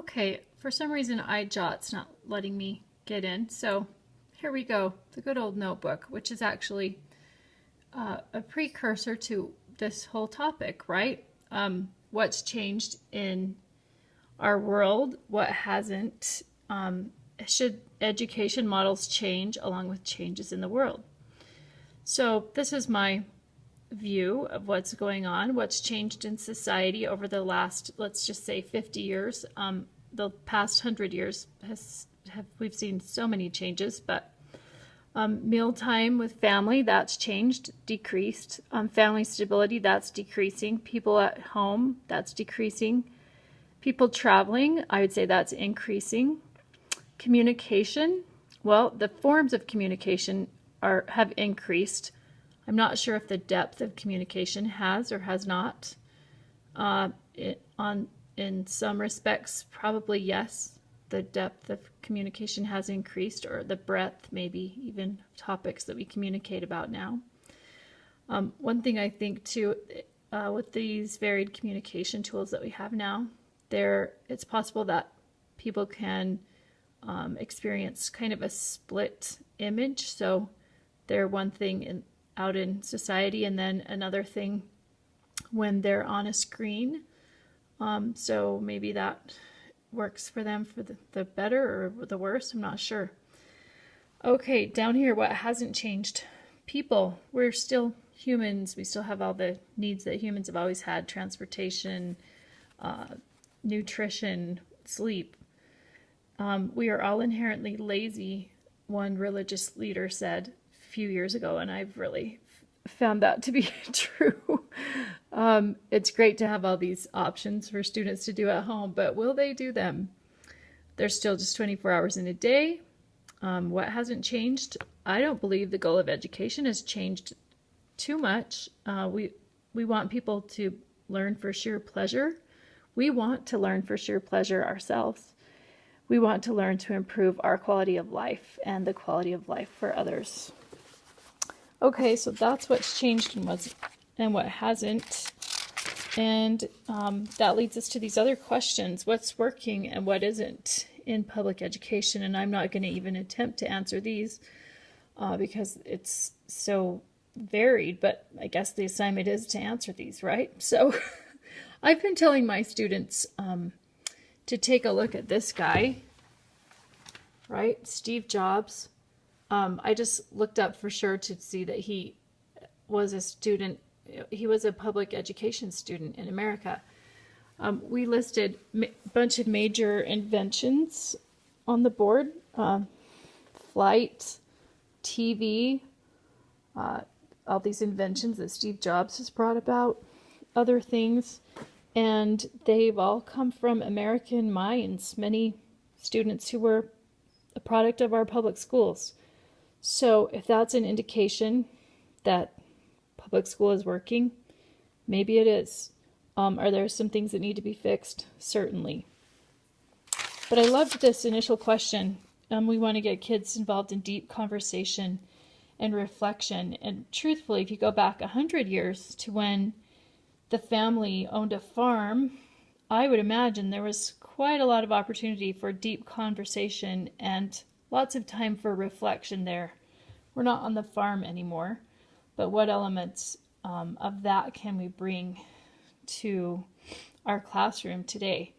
Okay, for some reason iJot's not letting me get in, so here we go. The good old notebook, which is actually a precursor to this whole topic, right? What's changed in our world, what hasn't, should education models change along with changes in the world? So this is my view of what's going on, what's changed in society over the last, let's just say 50 years. The past 100 years we've seen so many changes, but mealtime with family, that's changed, decreased. Family stability, that's decreasing. People at home, that's decreasing. People traveling, I would say that's increasing. Communication, well, the forms of communication have increased. I'm not sure if the depth of communication has or has not. In some respects, probably yes. The depth of communication has increased, or the breadth, maybe even topics that we communicate about now. One thing I think too, with these varied communication tools that we have now, it's possible that people can experience kind of a split image. So they're one thing out in society, and then another thing when they're on a screen. So maybe that works for them for the better or the worse. I'm not sure. Okay, down here, what hasn't changed? People. We're still humans. We still have all the needs that humans have always had: transportation, nutrition, sleep. We are all inherently lazy, one religious leader said a few years ago, and I've really found that to be true. It's great to have all these options for students to do at home, but will they do them? There's still just 24 hours in a day. What hasn't changed? I don't believe the goal of education has changed too much. We want people to learn for sheer pleasure. We want to learn for sheer pleasure ourselves. We want to learn to improve our quality of life and the quality of life for others. Okay, so that's what's changed and what hasn't. And that leads us to these other questions. What's working and what isn't in public education? And I'm not going to even attempt to answer these because it's so varied, but I guess the assignment is to answer these, right? So I've been telling my students to take a look at this guy, right? Steve Jobs. I just looked up for sure to see that he was a student. He was a public education student in America. We listed a bunch of major inventions on the board: flight, TV, all these inventions that Steve Jobs has brought about, other things, and they've all come from American minds, many students who were a product of our public schools. So if that's an indication that public school is working, maybe it is. Are there some things that need to be fixed? Certainly. But I loved this initial question. We want to get kids involved in deep conversation and reflection. And truthfully, if you go back 100 years to when the family owned a farm, I would imagine there was quite a lot of opportunity for deep conversation and lots of time for reflection there. We're not on the farm anymore, but what elements of that can we bring to our classroom today?